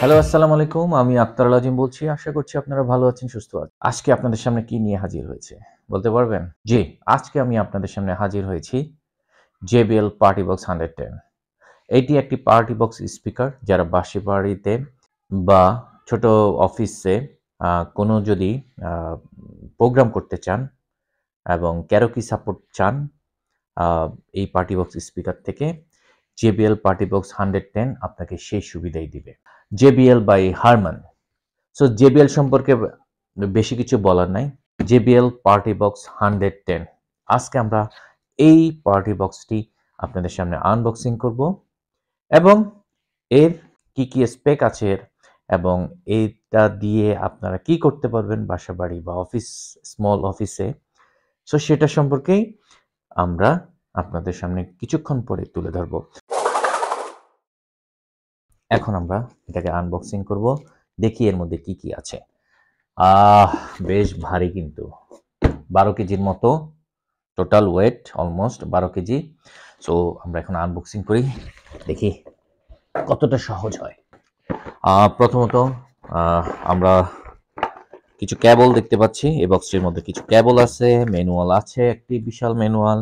Hello, আসসালামু আলাইকুম। আমি আক্তারুল আজিম বলছি। আশা করছি আপনারা ভালো আছেন, সুস্থ আছেন। আজকে আপনাদের সামনে কি নিয়ে হাজির হয়েছে বলতে পারবেন? জি, আজকে আমি আপনাদের সামনে হাজির হয়েছি JBL PartyBox 110। এটি একটি পার্টি বক্স স্পিকার যারা বাসা বাড়িতে বা ছোট অফিসে কোনো যদি আ প্রোগ্রাম করতে চান এবং ক্যারোকি সাপোর্ট চান, আ এই পার্টি বক্স স্পিকার থেকে JBL PartyBox 110 আপনাকে সেই সুবিধাই দিবে। JBL by Harman। So JBL সম্পর্কে বেশি কিছু বলার নাই। JBL PartyBox 110। আজকে আমরা এই পার্টি বক্সটি আপনাদের সামনে আনবক্সিং করব এবং এর কি স্পেক আছে এবং এটা দিয়ে আপনারা কি করতে পারবেন বাসাবাড়ি বা অফিস, স্মল অফিসে। সো সেটা সম্পর্কেই আমরা আপনাদের সামনে কিছুক্ষণ পরে তুলে ধরব। এখন আমরা এটাকে আনবক্সিং করব। দেখি এর মধ্যে কি আছে। আহ বেশ ভারী, কিন্তু 12 কেজির মতো total wait, almost 12 KG. So আমরা এখন আনবক্সিং করি, দেখি কতটা সহজ হয়। প্রথমত আমরা কিছু ক্যাবল দেখতে পাচ্ছি। এই বক্সটির মধ্যে কিছু ক্যাবল আছে, ম্যানুয়াল আছে, একটি বিশাল ম্যানুয়াল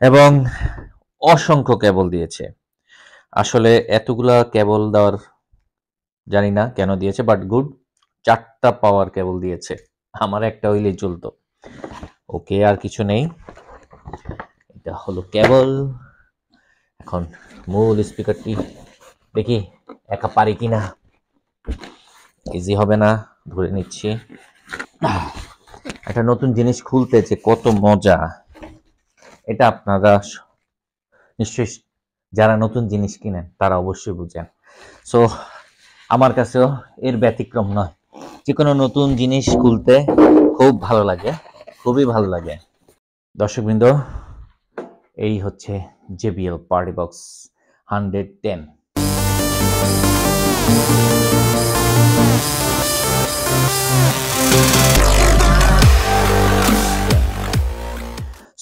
এবং অসংখ্য ক্যাবল দিয়েছে। আসলে এতগুলা ক্যাবল দেওয়ার জানি না কেন দিয়েছে, বাট গুড। 4টা পাওয়ার কেবল দিয়েছে, আমার একটা হইলেই চলতো। ওকে, আর কিছু নেই। এটা হলো কেবল। এখন মূল স্পিকারটি দেখি একা পারি কিনা। ইজি হবে না, ধরে নিচ্ছি। একটা নতুন জিনিস খুলতে যে কত মজা, এটা আপনারা নিশ্চয়ই যারা নতুন জিনিস কিনেন তারা অবশ্যই বুঝেন। সো আমার কাছেও এর ব্যতিক্রম নয়। যে কোনো নতুন জিনিস খুলতে খুব ভালো লাগে, খুবই ভালো লাগে। দর্শকবৃন্দ, এই হচ্ছে JBL PartyBox 110।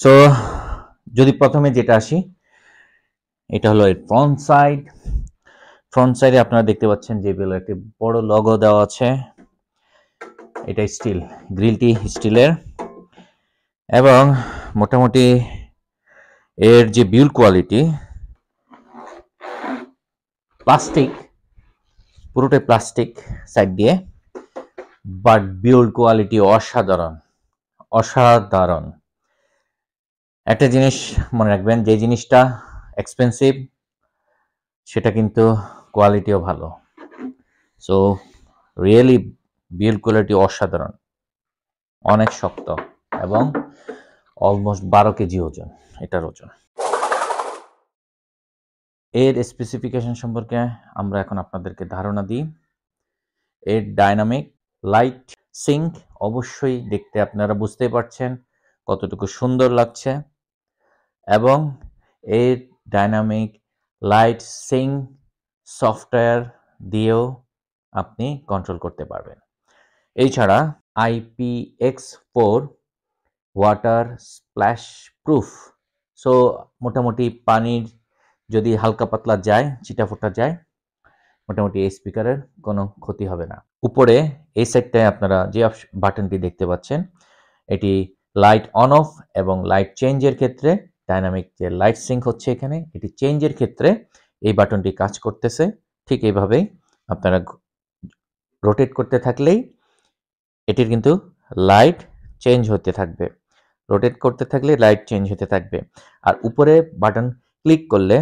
সো যদি প্রথমে যেটা আসি, এটা হলো এর ফ্রন্ট সাইড। ফ্রন্ট সাইডে আপনারা দেখতে পাচ্ছেন JBL একটি বড় লোগো দেওয়া আছে। এটা স্টিল, গ্রিলটি স্টিলের এবং মোটামুটি এর যে বিল্ড কোয়ালিটি, প্লাস্টিক, পুরোটাই প্লাস্টিক সাইড দিয়ে, বাট বিল্ড কোয়ালিটি অসাধারণ, অসাধারণ। একটা জিনিস মনে রাখবেন, যে জিনিসটা এক্সপেন্সিভ সেটা কিন্তু কোয়ালিটিও ভালো। সো রিয়েলি বিল্ড কোয়ালিটি অসাধারণ, অনেক শক্ত এবং অলমোস্ট 12 কেজি ওজন এটার ওজন। এর স্পেসিফিকেশন সম্পর্কে আমরা এখন আপনাদেরকে ধারণা দিই। এর ডাইনামিক লাইট সিঙ্ক, অবশ্যই দেখতে আপনারা বুঝতেই পারছেন কতটুকু সুন্দর লাগছে, এবং এর ডাইনামিক লাইট সিঙ্ক সফটওয়্যার দিয়েও আপনি কন্ট্রোল করতে পারবেন। এছাড়া IPX4 water splash proof. So মোটামুটি পানির যদি হালকা পাতলা যায়, ছিটাফোটা যায়, মোটামুটি এই স্পিকারের কোনো ক্ষতি হবে না। উপরে এই সাইডটায় আপনারা যে বাটনটি দেখতে পাচ্ছেন, এটি লাইট অন অফ এবং লাইট চেঞ্জের ক্ষেত্রে, ডাইনামিক যে লাইট সিঙ্ক হচ্ছে এখানে, এটি চেঞ্জের ক্ষেত্রে এই বাটনটি কাজ করতেছে। ঠিক এইভাবেই আপনারা রোটেট করতে থাকলেই এটির কিন্তু লাইট চেঞ্জ হতে থাকবে। রোটেট করতে থাকলে লাইট চেঞ্জ হতে থাকবে, আর উপরে বাটন ক্লিক করলে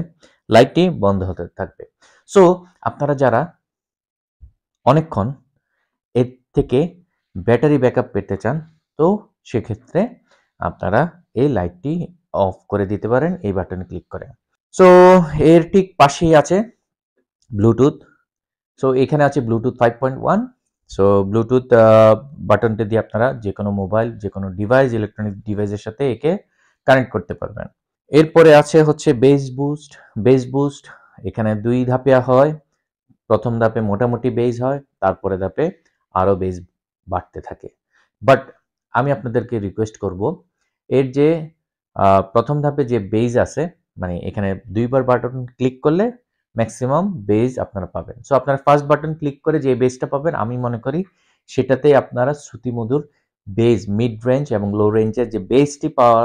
লাইটটি বন্ধ হতে থাকবে। সো আপনারা যারা অনেকক্ষণ এর থেকে ব্যাটারি ব্যাকআপ পেতে চান, তো সেক্ষেত্রে আপনারা এই লাইটটি অফ করে দিতে পারেন এই বাটনে ক্লিক করে। সো এর ঠিক পাশেই আছে ব্লুটুথ। সো এখানে আছে ব্লুটুথ 5.1। সো ব্লুটুথ বাটনটা দিয়ে আপনারা যে কোনো মোবাইল, যে কোনো ডিভাইস, ইলেকট্রনিক ডিভাইসের সাথে একে কানেক্ট করতে পারবেন। এরপরে আছে হচ্ছে বেস বুস্ট। বেস বুস্ট এখানে 2 ধাপে হয়। প্রথম ধাপে মোটামুটি বেস হয়, তারপরে ধাপে আরও বেস বাড়তে থাকে। বাট আমি আপনাদেরকে রিকোয়েস্ট করব, এর যে প্রথম ধাপে যে বেস আছে, মানে এখানে 2 বার বাটন ক্লিক করলে ম্যাক্সিমাম বেজ আপনারা পাবেন। সো আপনারা ফার্স্ট বাটন ক্লিক করে যে বেজটা পাবেন আমি মনে করি সেটাতেই আপনারা শ্রুতিমধুর বেজ মিড রেঞ্জ এবং লো রেঞ্জের যে বেজটি পাওয়া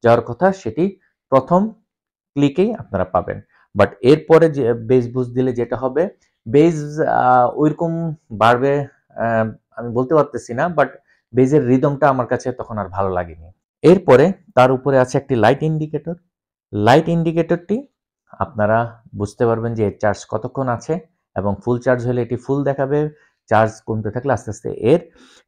যাওয়ার কথা সেটি প্রথম ক্লিকেই আপনারা পাবেন। বাট এরপরে যে বেজ বুস্ট দিলে যেটা হবে বেজ ওইরকম বাড়বে আমি বলতে পারতেছি না, বাট বেজের রিদমটা আমার কাছে তখন আর ভালো লাগেনি। এরপরে তার উপরে আছে একটি লাইট ইন্ডিকেটর। লাইট ইন্ডিকেটরটি আপনারা বুঝতে পারবেন যে এর চার্জ কতক্ষণ আছে এবং ফুল চার্জ হলে এটি ফুল দেখাবে, চার্জ কমতে থাকলে আস্তে আস্তে এর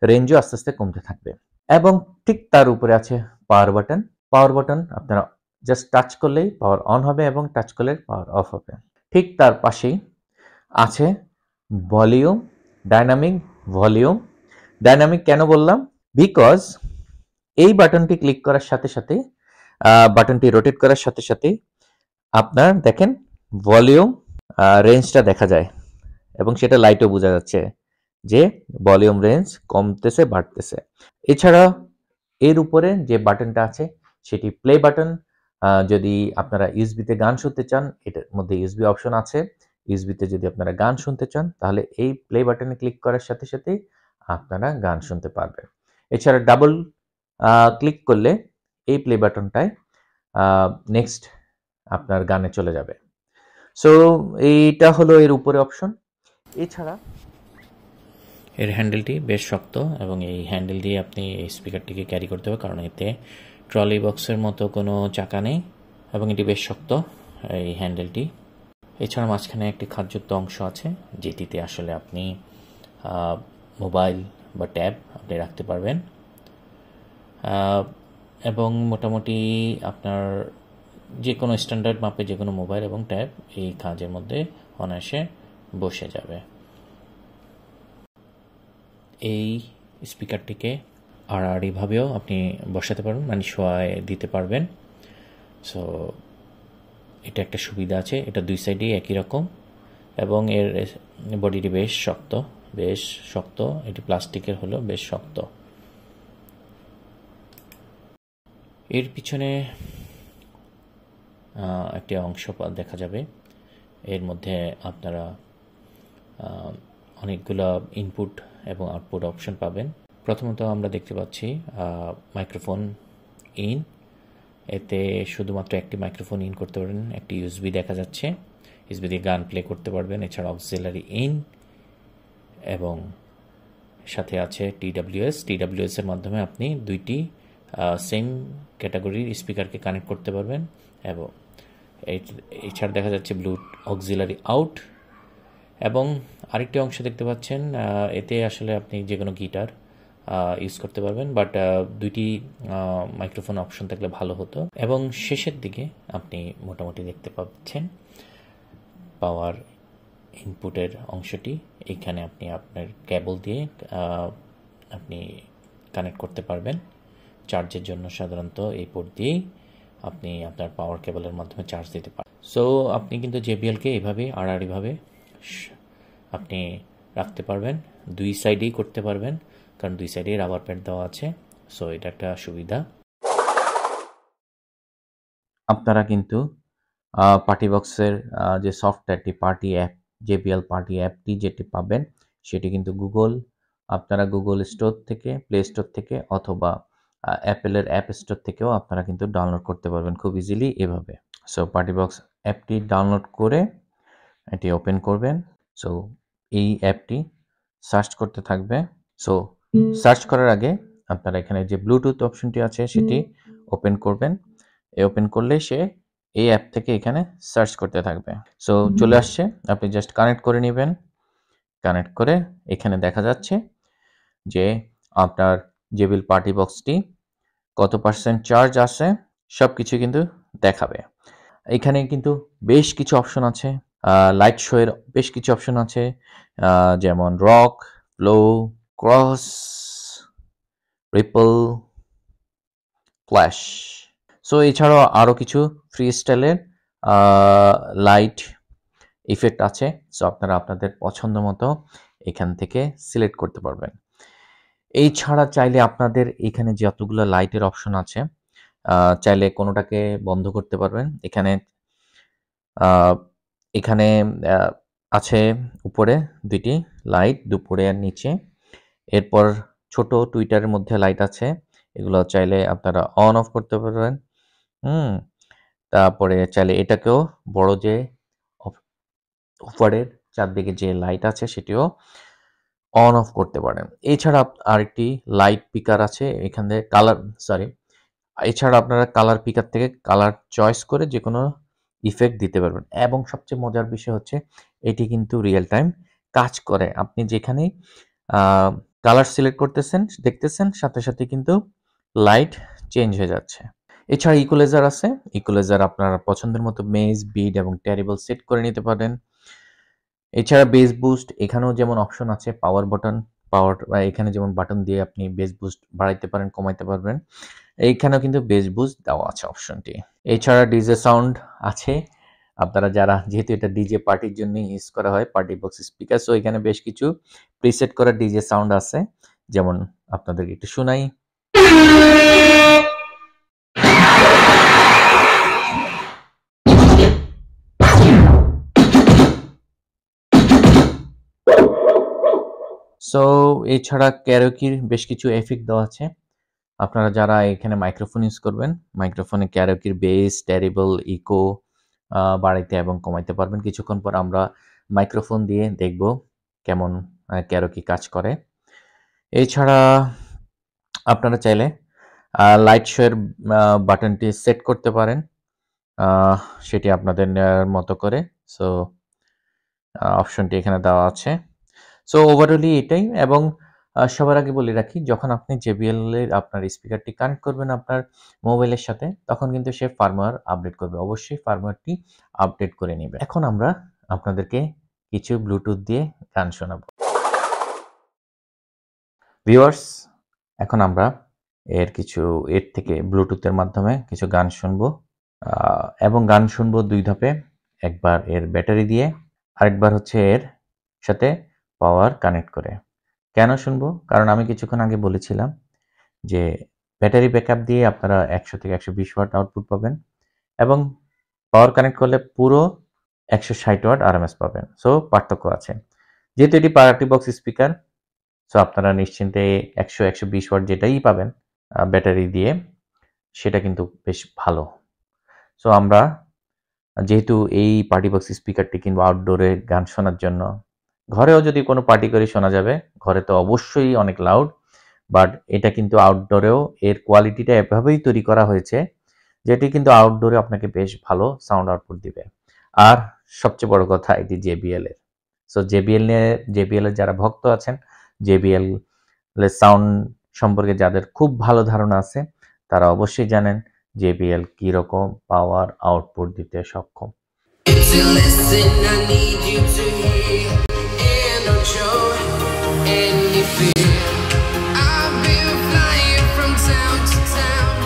রেঞ্জও আস্তে আস্তে কমতে থাকবে। এবং ঠিক তার উপরে আছে পাওয়ার বাটন। পাওয়ার বাটন আপনারা জাস্ট টাচ করলেই পাওয়ার অন হবে এবং টাচ করলে পাওয়ার অফ হবে। ঠিক তার পাশেই আছে ভলিউম, ডাইনামিক ভলিউম। ডাইনামিক কেন বললাম? বিকজ এই বাটনটি ক্লিক করার সাথে সাথে বাটনটি রোটেট করার সাথে সাথে আপনার দেখেন ভলিউম রেঞ্জটা দেখা যায় এবং সেটা লাইটও বোঝা যাচ্ছে যে ভলিউম রেঞ্জ কমতেছে বাড়তেছে। এছাড়া এর উপরে যে বাটনটা আছে সেটি প্লে বাটন। যদি আপনারা ইউএসবিতে গান শুনতে চান এটার মধ্যে ইউএসবি অপশন আছে। ইউএসবিতে যদি আপনারা গান শুনতে চান তাহলে এই প্লে বাটনে ক্লিক করার সাথে সাথে আপনারা গান শুনতে পারবেন। এছাড়া ডাবল ক্লিক করলে এই প্লে বাটনটায় নেক্সট আপনার গানে চলে যাবে। সো এইটা হলো এর উপরে অপশন। এছাড়া এর হ্যান্ডেলটি বেশ শক্ত এবং এই হ্যান্ডেল দিয়ে আপনি এই স্পিকারটিকে ক্যারি করতে হবে, কারণ এতে ট্রলি বক্সের মতো কোনো চাকা নেই এবং এটি বেশ শক্ত এই হ্যান্ডেলটি। এছাড়া মাঝখানে একটি খাঁজযুক্ত অংশ আছে যেটিতে আসলে আপনি মোবাইল বা ট্যাব আপনি রাখতে পারবেন এবং মোটামুটি আপনার যে কোনো স্ট্যান্ডার্ড মাপে যে কোনো মোবাইল এবং ট্যাব এই খাঁজের মধ্যে অনায়াসে বসে যাবে। এই স্পিকারটিকে আড়াআড়িভাবেও আপনি বসাতে পারবেন, মানে শোয়ায় দিতে পারবেন। সো এটা একটা সুবিধা আছে, এটা দুই সাইডেই একই রকম এবং এর বডিটি বেশ শক্ত, এটি প্লাস্টিকের হলেও বেশ শক্ত। এর পিছনে একটি অংশ দেখা যাবে, এর মধ্যে আপনারা অনেকগুলো ইনপুট এবং আউটপুট অপশন পাবেন। প্রথমত আমরা দেখতে পাচ্ছি মাইক্রোফোন ইন, এতে শুধুমাত্র একটি মাইক্রোফোন ইন করতে পারবেন। একটি ইউএসবি দেখা যাচ্ছে, ইউএসবি দিয়ে গান প্লে করতে পারবেন। এছাড়া অক্সিলারি ইন এবং সাথে আছে টিডাব্লিউএস এর মাধ্যমে আপনি দুইটি সেম ক্যাটাগরির স্পিকারকে কানেক্ট করতে পারবেন। এবং এছাড়া দেখা যাচ্ছে অক্সিলারি আউট এবং আরেকটি অংশ দেখতে পাচ্ছেন, এতে আসলে আপনি যে কোনো গিটার ইউজ করতে পারবেন, বাট দুইটি মাইক্রোফোন অপশন থাকলে ভালো হতো। এবং শেষের দিকে আপনি মোটামুটি দেখতে পাচ্ছেন পাওয়ার ইনপুটের অংশটি। এইখানে আপনি আপনার কেবল দিয়ে আপনি কানেক্ট করতে পারবেন। চার্জের জন্য সাধারণত এই পোর্ট দিয়েই আপনি আপনার পাওয়ার কেবলের মাধ্যমে চার্জ দিতে পারেন। সো আপনি কিন্তু জেবিএলকে এভাবে আড়াআড়িভাবে আপনি রাখতে পারবেন, দুই সাইডেই করতে পারবেন, কারণ দুই সাইডেই রাবার প্যাড দেওয়া আছে। সো এটা একটা সুবিধা। আপনারা কিন্তু পার্টি বক্সের যে সফটওয়্যারটি পার্টি অ্যাপ, জেবিএল পার্টি অ্যাপটি যেটি পাবেন সেটি কিন্তু আপনারা গুগল স্টোর থেকে, প্লে স্টোর থেকে অথবা অ্যাপেলের অ্যাপ স্টোর থেকেও আপনারা কিন্তু ডাউনলোড করতে পারবেন খুব ইজিলি এভাবে। সো পার্টি বক্স অ্যাপটি ডাউনলোড করে এটি ওপেন করবেন। সো এই অ্যাপটি সার্চ করতে থাকবে। সো সার্চ করার আগে আপনারা এখানে যে ব্লুটুথ অপশনটি আছে সেটি ওপেন করবেন। ওপেন করলে সে এই অ্যাপ থেকে এখানে সার্চ করতে থাকবে। সো চলে আসছে, আপনি জাস্ট কানেক্ট করে নেবেন। কানেক্ট করে এখানে দেখা যাচ্ছে যে আপনার জেবিএল পার্টি বক্সটি কত পার্সেন্ট চার্জ আছে সব কিছু কিন্তু দেখাবে। এখানে কিন্তু বেশ কিছু অপশন আছে, লাইট শো এর বেশ কিছু অপশন আছে, যেমন rock, flow, cross, ripple, flash. So এছাড়াও আরও কিছু ফ্রি স্টাইলের লাইট ইফেক্ট আছে। সো আপনারা আপনাদের পছন্দ মতো এখান থেকে সিলেক্ট করতে পারবেন। এই ছাড়া চাইলে আপনাদের এখানে যতগুলো লাইটের অপশন আছে চাইলে কোনোটাকে বন্ধ করতে পারবেন। এখানে এখানে আছে উপরে 2টি লাইট, দুপুরে আর নিচে। এরপর ছোট টুইটারের মধ্যে লাইট আছে, এগুলো চাইলে আপনারা অন অফ করতে পারবেন। তারপরে চাইলে এটাকেও বড় যে উপরের চারদিকে যে লাইট আছে সেটিও অন অফ করতে পারেন। এছাড়া আরেকটি লাইট পিকার আছে এখানে এছাড়া আপনারা কালার পিকার থেকে কালার চয়েস করে যে কোনো ইফেক্ট দিতে পারবেন এবং সবচেয়ে মজার বিষয় হচ্ছে এটি কিন্তু রিয়েল টাইম কাজ করে। আপনি যেখানে কালার সিলেক্ট করতেছেন দেখতেছেন সাথে সাথে কিন্তু লাইট চেঞ্জ হয়ে যাচ্ছে। এছাড়া ইকুয়ালাইজার আছে, ইকুয়ালাইজার আপনার পছন্দের মতো মেজ, বিট এবং ট্যারিবল সেট করে নিতে পারেন। এছাড়া বেস বুস্ট, এখানেও যেমন অপশন আছে পাওয়ার বাটন, এখানে যেমন বাটন দিয়ে আপনি বেস বুস্ট বাড়াইতে পারেন, কমাইতে পারবেন। এইখানেও কিন্তু বেস বুস্ট দেওয়া আছে অপশনটি। এছাড়া ডিজে সাউন্ড আছে, আপনারা যারা যেহেতু এটা ডিজে পার্টির জন্য ইউজ করা হয়, পার্টি বক্স স্পিকার, সো এখানে বেশ কিছু প্রিসেট করা ডিজে সাউন্ড আছে, যেমন আপনাদেরকে একটু শোনাই। সো এছাড়া ক্যারোকির বেশ কিছু এফেক্ট দেওয়া আছে। আপনারা যারা এখানে মাইক্রোফোন ইউজ করবেন, মাইক্রোফোনে ক্যারোকির বেস, ট্যারিবল, ইকো বাড়াইতে এবং কমাইতে পারবেন। কিছুক্ষণ পর আমরা মাইক্রোফোন দিয়ে দেখব কেমন ক্যারোকি কাজ করে। এছাড়া আপনারা চাইলে লাইট শোয়ের বাটনটি সেট করতে পারেন, সেটি আপনাদের নেওয়ার মতো করে। সো অপশনটি এখানে দেওয়া আছে। সো ওভারঅলি এটাই। এবং সবার আগে বলে রাখি, যখন আপনি JBL এর আপনার স্পিকারটি কানেক্ট করবেন আপনার মোবাইলের সাথে, তখন কিন্তু সে ফার্মওয়্যার আপডেট করবে। অবশ্যই ফার্মওয়্যারটি আপডেট করে নেবে। এখন আমরা আপনাদেরকে কিছু ব্লুটুথ দিয়ে গান শোনাবো। ভিউয়ার্স, এখন আমরা এর থেকে ব্লুটুথের মাধ্যমে কিছু গান শুনবো, এবং গান শুনবো 2 ধাপে। একবার এর ব্যাটারি দিয়ে, আরেকবার হচ্ছে এর সাথে পাওয়ার কানেক্ট করে। কেন শুনবো? কারণ আমি কিছুক্ষণ আগে বলেছিলাম যে ব্যাটারি ব্যাকআপ দিয়ে আপনারা 100 থেকে 120 ওয়াট আউটপুট পাবেন এবং পাওয়ার কানেক্ট করলে পুরো 160 ওয়াট আরএমএস পাবেন। সো পার্থক্য আছে। যেহেতু এটি পার্টি বক্স স্পিকার, সো আপনারা নিশ্চিন্তে 100-120 ওয়াট যেটাই পাবেন ব্যাটারি দিয়ে, সেটা কিন্তু বেশ ভালো। সো আমরা যেহেতু এই পার্টি বক্স স্পিকারটি কিংবা আউটডোরে গান শোনার জন্য, ঘরেও যদি কোনো পার্টি করে শোনা যাবে, ঘরে তো অবশ্যই অনেক লাউড, বাট এটা কিন্তু আউটডোরেও এর কোয়ালিটিটা এভাবেই তৈরি করা হয়েছে যেটি কিন্তু আউটডোরে আপনাকে বেশ ভালো সাউন্ড আউটপুট দিবে। আর সবচেয়ে বড় কথা, এটি JBL এর। সো JBL এর যারা ভক্ত আছেন, JBL এর সাউন্ড সম্পর্কে যাদের খুব ভালো ধারণা আছে, তারা অবশ্যই জানেন JBL কি রকম পাওয়ার আউটপুট দিতে সক্ষম। To listen, I need you to hear, and don't show any fear. I've been flying from town to town.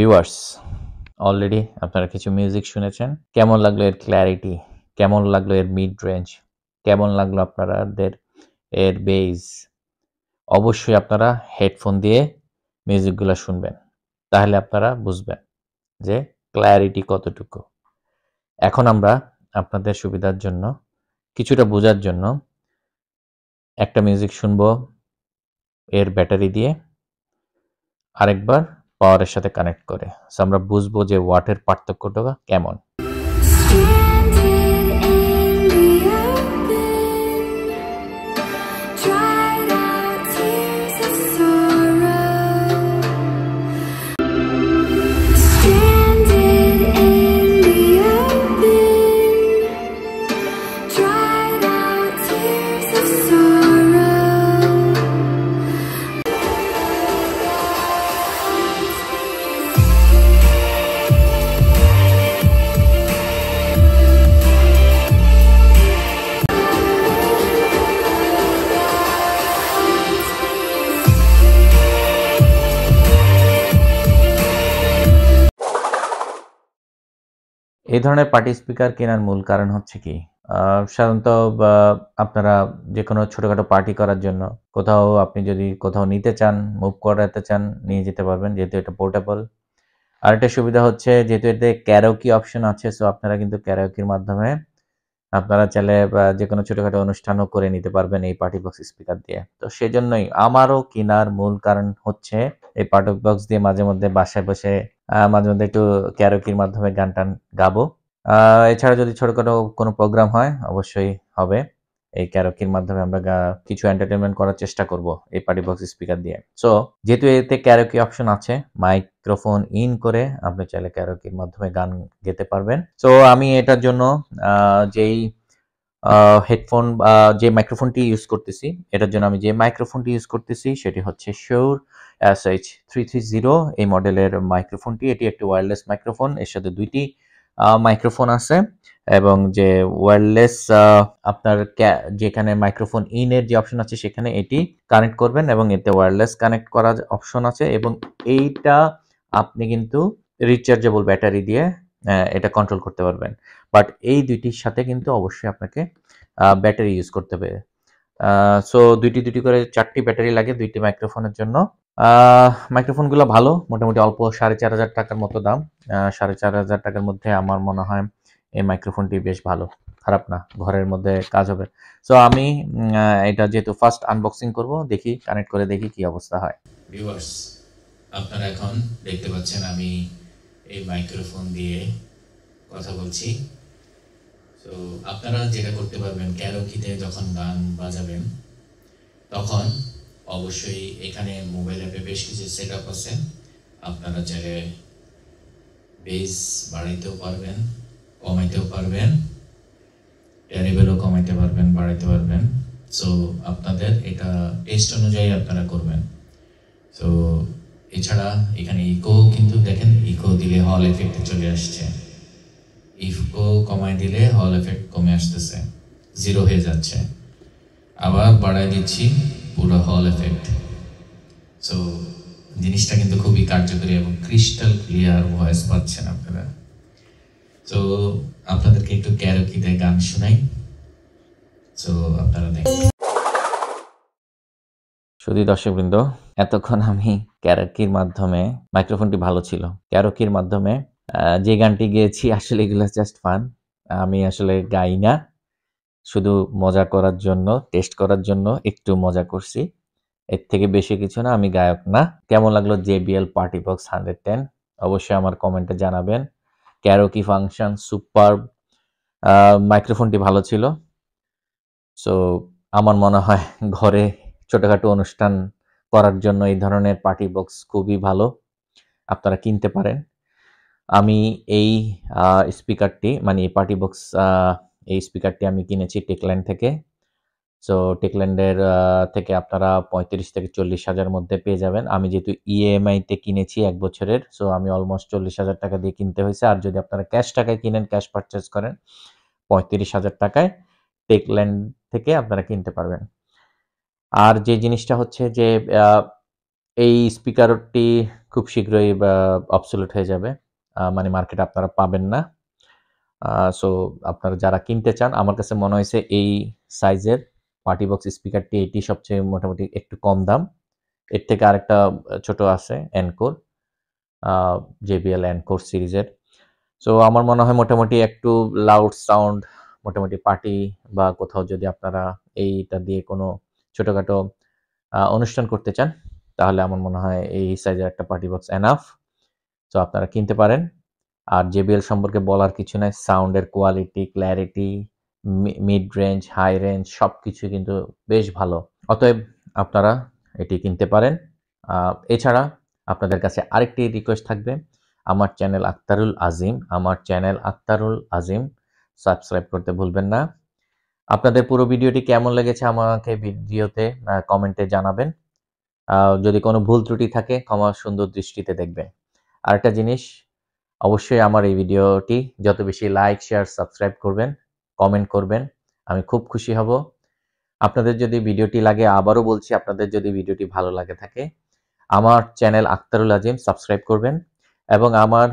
Viewers, already আপনারা কিছু মিউজিক শুনেছেন। কেমন লাগলো এর ক্ল্যারিটি, কেমন লাগলো এর মিড রেঞ্জ, কেমন লাগলো আপনাদের এর বেস? অবশ্যই আপনারা হেডফোন দিয়ে মিউজিকগুলো শুনবেন, তাহলে আপনারা বুঝবেন যে ক্ল্যারিটি কতটুকু। এখন আমরা আপনাদের সুবিধার জন্য, কিছুটা বোঝার জন্য একটা মিউজিক শুনবো এর ব্যাটারি দিয়ে, আরেকবার পাওয়ারের সাথে কানেক্ট করে। সো আমরা বুঝবো যে ওয়াটের পার্থক্যটা কেমন। এই ধরনের পার্টি স্পিকার কেনার মূল কারণ হচ্ছে কি, সাধারণত আপনারা যে কোনো ছোটোখাটো পার্টি করার জন্য কোথাও আপনি যদি কোথাও নিতে চান, মুভ করাতে চান, নিয়ে যেতে পারবেন, যেহেতু এটা পোর্টেবল। আরেকটা সুবিধা হচ্ছে যেহেতু এতে ক্যারাওকি অপশন আছে, সো আপনারা কিন্তু ক্যারাওকির মাধ্যমে আপনারা চাইলে যে কোনো ছোটোখাটো অনুষ্ঠানও করে নিতে পারবেন এই পার্টি বক্স স্পিকার দিয়ে। তো সেজন্যই আমারও কেনার মূল কারণ হচ্ছে এই পার্টি বক্স দিয়ে মাঝে মধ্যে বাসায় বসে মাঝে মধ্যে একটু ক্যারাওকির মাধ্যমে গান টান গাবো। এছাড়া যদি ছোটখাটো কোনো প্রোগ্রাম হয় অবশ্যই হবে এই ক্যারাওকির মাধ্যমে আমরা কিছু এন্টারটেনমেন্ট করার চেষ্টা করব এই পার্টি বক্স স্পিকার দিয়ে। সো যেহেতু এতে ক্যারাওকি অপশন আছে, মাইক্রোফোন ইন করে আপনি চাইলে ক্যারাওকির মাধ্যমে গান গেতে পারবেন। সো আমি এটার জন্য যেই হেডফোন যে মাইক্রোফোনটি ইউজ করতেছি, এটার জন্য আমি যে মাইক্রোফোনটি ইউজ করতেছি সেটি হচ্ছে Shure SH330 এই মডেলের মাইক্রোফোনটি। এটি একটি ওয়্যারলেস মাইক্রোফোন, এর সাথে দুইটি মাইক্রোফোন আছে এবং যে ওয়্যারলেস আপনার যেখানে মাইক্রোফোন ইনের যে অপশন আছে সেখানে এটি কানেক্ট করবেন এবং এতে ওয়্যারলেস কানেক্ট করার অপশন আছে এবং এইটা আপনি কিন্তু রিচার্জেবল ব্যাটারি দিয়ে এটা কন্ট্রোল করতে পারবেন। বাট এই দুইটির সাথে কিন্তু অবশ্যই আপনাকে ব্যাটারি ইউজ করতে হবে। সো দুইটি করে 4টি ব্যাটারি লাগে দুইটি মাইক্রোফোনের জন্য। মাইক্রোফোনগুলো ভালো, মোটামুটি অল্প 4,500 টাকার মতো দাম। 4,500 টাকার মধ্যে আমার মনে হয় এই মাইক্রোফোনটি বেশ ভালো, খারাপ না, ঘরের মধ্যে কাজ হবে। সো আমি এটা যেহেতু ফার্স্ট আনবক্সিং করব, দেখি কানেক্ট করে দেখি কি অবস্থা হয়। ভিউয়ার্স, আপনারা এখন দেখতে পাচ্ছেন আমি এই মাইক্রোফোন দিয়ে কথা বলছি। তো আপনারা যেটা করতে পারবেন, ক্যারাওকিতে যখন গান বাজাবেন তখন অবশ্যই এখানে মোবাইল অ্যাপে বেশ কিছু সেট আপ আছে, আপনারা চাইলে বেস বাড়াইতেও পারবেন, কমাইতেও পারবেন, ট্যারিবেলও কমাইতে পারবেন, বাড়াইতে পারবেন। সো আপনাদের এটা টেস্ট অনুযায়ী আপনারা করবেন। তো এছাড়া এখানে ইকো কিন্তু দেখেন, ইকো দিলে হল এফেক্টে চলে আসছে, ইকো কমাই দিলে হল এফেক্ট কমে আসতেছে, 0 হয়ে যাচ্ছে। আবার বাড়াই দিচ্ছি, পুরো হল এফেক্ট। সো জিনিসটা কিন্তু খুবই কার্যকরী এবং ক্রিস্টাল ক্লিয়ার ভয়েস পাচ্ছেন আপনারা। তো আপনাদেরকে একটু ক্যারাওকিতে গান শোনাই, সো আপনারা দেখেন। শুধু দর্শকবৃন্দ, এতক্ষণ আমি ক্যারাওকির মাধ্যমে, মাইক্রোফোনটি ভালো ছিল, ক্যারাওকির মাধ্যমে যে গানটি গেয়েছি, আসলে এগুলো জাস্ট ফান। আমি আসলে গাই না, শুধু মজা করার জন্য, টেস্ট করার জন্য একটু মজা করছি, এর থেকে বেশি কিছু না। আমি গায়ক না। কেমন লাগলো JBL পার্টি বক্স 110 অবশ্যই আমার কমেন্টে জানাবেন। ক্যারাওকি ফাংশন সুপারব, মাইক্রোফোনটি ভালো ছিল। সো আমার মনে হয় ঘরে ছোটখাটো অনুষ্ঠান করার জন্য এই ধরনের পার্টি বক্স খুবই ভালো, আপনারা কিনতে পারেন। আমি এই স্পিকারটি, মানে এই পার্টি বক্স, এই স্পিকারটি আমি কিনেছি টেকল্যান্ড থেকে। সো টেকল্যান্ডের থেকে আপনারা 35 থেকে 40,000 মধ্যে পেয়ে যাবেন। আমি যেহেতু EMI-তে কিনেছি 1 বছরের, সো আমি অলমোস্ট 40,000 টাকা দিয়ে কিনতে হয়েছে। আর যদি আপনারা ক্যাশ টাকায় কিনেন, ক্যাশ পারচেজ করেন, 35,000 টাকায় টেকল্যান্ড থেকে আপনারা কিনতে পারবেন। আর যে জিনিসটা হচ্ছে যে এই স্পিকারটি খুব শীঘ্রই অবসোলিউট হয়ে যাবে, মানে মার্কেটে আপনারা পাবেন না। সো আপনারা যারা কিনতে চান, আমার কাছে মনে হয়েছে এই সাইজের পার্টি বক্স স্পিকারটি এটি সবচেয়ে মোটামুটি একটু কম দাম। এর থেকে আরেকটা ছোট আছে এনকোর, JBL এনকোর সিরিজের। সো আমার মনে হয় মোটামুটি একটু লাউড সাউন্ড, মোটামুটি পার্টি বা কোথাও যদি আপনারা এইটা দিয়ে কোনো ছোটোখাটো অনুষ্ঠান করতে চান, তাহলে আমার মনে হয় এই সাইজের একটা পার্টি বক্স এনাফ। সো আপনারা কিনতে পারেন। আর JBL সম্পর্কে বলার কিছু নাই, সাউন্ডের quality, clarity, mid range, high range সব কিছু কিন্তু বেশ ভালো। অতএব আপনারা এটি কিনতে পারেন। এছাড়া আপনাদের কাছে আরেকটি রিকোয়েস্ট থাকবে, আমার চ্যানেল আক্তারুল আজিম সাবস্ক্রাইব করতে ভুলবেন না। আপনাদের পুরো ভিডিওটি কেমন লেগেছে আমাকে ভিডিওতে কমেন্টে জানাবেন। যদি কোনো ভুল ত্রুটি থাকে ক্ষমা সুন্দর দৃষ্টিতে দেখবেন। আরেকটা জিনিস, অবশ্যই আমার এই ভিডিওটি যত বেশি লাইক, শেয়ার, সাবস্ক্রাইব করবেন, কমেন্ট করবেন, আমি খুব খুশি হব। আপনাদের যদি ভিডিওটি লাগে, আবারও বলছি, আপনাদের যদি ভিডিওটি ভালো লাগে থাকে, আমার চ্যানেল আক্তারুল আজিম সাবস্ক্রাইব করবেন এবং আমার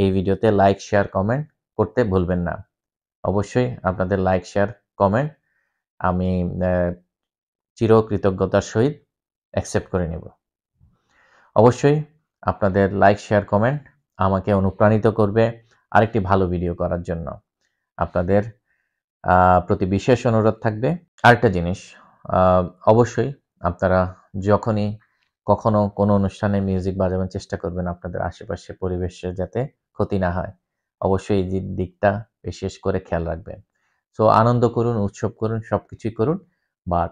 এই ভিডিওতে লাইক, শেয়ার, কমেন্ট করতে ভুলবেন না। অবশ্যই আপনাদের লাইক, শেয়ার, কমেন্ট আমি চিরকৃতজ্ঞতার সহিত অ্যাকসেপ্ট করে নেব। অবশ্যই আপনাদের লাইক, শেয়ার, কমেন্ট আমাকে অনুপ্রাণিত করবে আরেকটি ভালো ভিডিও করার জন্য। আপনাদের প্রতি বিশেষ অনুরোধ থাকবে। আরেকটা জিনিস, অবশ্যই আপনারা যখনই কখনো কোনো অনুষ্ঠানে মিউজিক বাজাবেন, চেষ্টা করবেন আপনাদের আশেপাশে পরিবেশের যাতে ক্ষতি না হয়। অবশ্যই এই দিকটা বিশেষ করে খেয়াল রাখবেন। সো আনন্দ করুন, উৎসব করুন, সব কিছুই করুন, বাট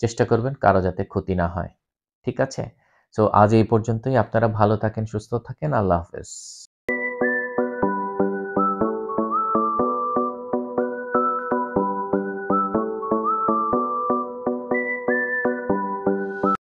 চেষ্টা করবেন কারো যাতে ক্ষতি না হয়। ঠিক আছে? সো আজ এই পর্যন্তই। আপনারা ভালো থাকেন, সুস্থ থাকেন। আল্লাহ হাফেজ।